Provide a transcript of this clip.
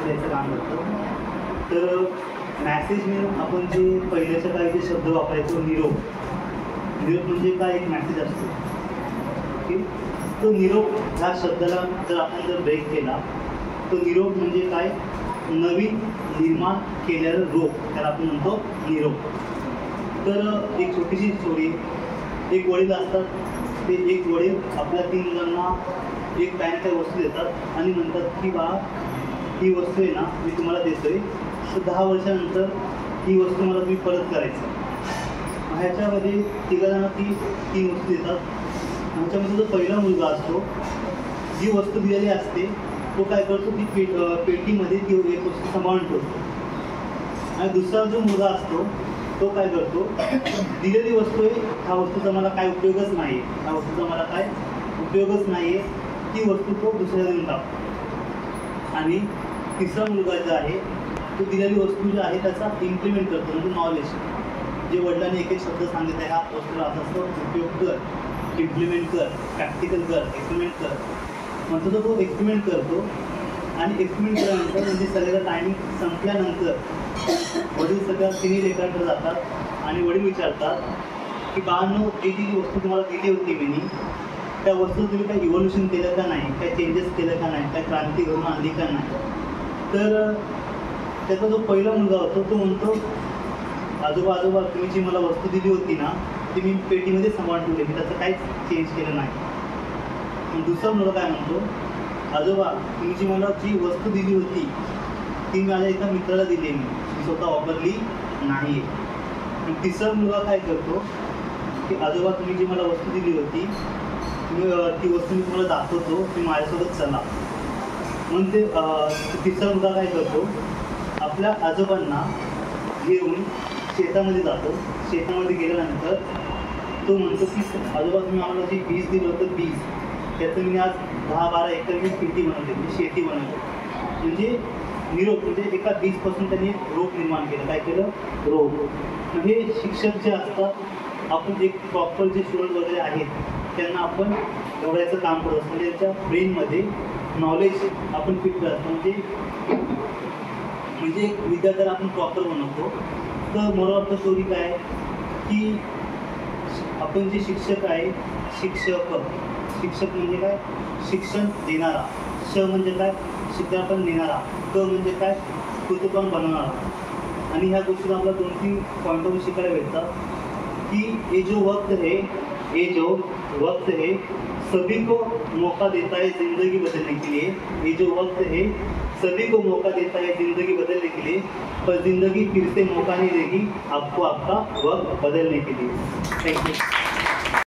Message द्यायचं काम करतं. तर मॅसेज म्हणून आपण जे पहिल्याच्या काही जे शब्द वापरायचो, निरोप. निरोप म्हणजे काय, एक मॅसेज असतो. ओके, तो निरोप ह्या शब्दाला जर आपण ब्रेक केला, तो निरोप म्हणजे काय, नवीन निर्माण केलेलं रोप, त्याला आपण म्हणतो निरोप. तर एक छोटीशी स्टोरी. एक वडील असतात, ते एक वडील आपल्या 3 मुलांना एक काही वस्तू देतात आणि म्हणतात की बा, ही वस्तू आहे ना मी तुम्हाला देतोय, तर 10 वर्षानंतर ही वस्तू मला तुम्ही परत करायचं. ह्याच्यामध्ये तिघांना ती 3 वस्तू देतात. ह्याच्यामध्ये जो पहिला मुलगा असतो, जी वस्तू दिलेली असते तो काय करतो, ती पेटीमध्ये ती एक वस्तू सांभाळून ठेवतो. आणि दुसरा जो मुलगा असतो तो काय करतो, दिलेली वस्तू आहे, ह्या वस्तूचा मला काय उपयोगच नाही, ह्या वस्तूचा मला काय उपयोगच नाही आहे, ती वस्तू तो दुसऱ्याला देऊन टाकतो. आणि तिसरा मुलगा जो आहे तो दिलेली वस्तू जी आहे त्याचा इम्प्लिमेंट करतो, म्हणजे नॉलेज. जे वडिलांनी एक एक शब्द सांगितला, ह्या वस्तूला असा असतो, उपयोग कर, इम्प्लिमेंट कर, प्रॅक्टिकल कर, एक्सपेरिमेंट कर म्हणतो. तर तो एक्सपेरिमेंट करतो आणि एक्सपेरिमेंट केल्यानंतर म्हणजे सगळ्याचा टायमिंग संपल्यानंतर वडील सगळ्या तिन्ही लेकरांकडे जातात आणि वडील विचारतात की बाळांनो, जी वस्तू तुम्हाला दिली होती मी, त्या वस्तू तुम्ही काही इव्होल्युशन केलं का नाही, काही चेंजेस केलं का नाही, काही क्रांती घडून आणली का नाही. तर त्याचा जो पहिला मुलगा होतो तो म्हणतो, आजोबा आजोबा तुम्ही जी मला वस्तू दिली होती ना, ती मी पेटीमध्ये सांभाळून ठेवली, मी त्याचं काहीच चेंज केलं नाही. दुसरा मुलगा काय म्हणतो, आजोबा तुम्ही जी मला जी वस्तू दिली होती ती माझ्या एका मित्राला दिली, मी स्वतः वापरली नाही. आणि तिसरा मुलगा काय करतो की आजोबा तुम्ही जी मला वस्तू दिली होती ती वस्तू मी तुम्हाला दाखवतो, तुम्ही माझ्यासोबत चला. म्हणून ते तिसरा मुलगा काय करतो, आपल्या आजोबांना घेऊन शेतामध्ये जातो. शेतामध्ये गेल्यानंतर तो म्हणतो की आजोबा तुम्ही आम्हाला जे बीज दिलं होतं, बीज त्याचं मी आज 10-12 एकर मी शेती बनवते, म्हणजे शेती बनवते. म्हणजे निरोप, म्हणजे एका बीजपासून त्यांनी रोप निर्माण केलं. काय केलं, रोप. म्हणजे शिक्षक जे असतात, आपण एक प्रॉपर जे स्टुडंट वगैरे आहेत त्यांना आपण एवढ्याचं काम करत असतो, म्हणजे त्यांच्या ब्रेनमध्ये नॉलेज आपण फिट करतो. म्हणजे एक विद्यार्थ्याला आपण प्रॉपर बनवतो. तर मोरल ऑफ द स्टोरी काय की आपण जे शिक्षक आहे, शिक्षक म्हणजे काय, शिक्षण देणारा. श म्हणजे काय, शिक्षण देणारा. क म्हणजे काय, कृतीपण बनवणारा. आणि ह्या गोष्टीला आपल्याला 2-3 पॉईंटवरून शिकायला भेटतात कि ये जो वक्त है सभी को मौका देता है ज़िंदगी बदलने के लिए. ये जो वक्त है सभी को मौका देता है ज़िंदगी बदलने के लिए, पर ज़िंदगी फिर से मौका नहीं देगी आपको आपका वक्त बदलने के लिए. Thank you.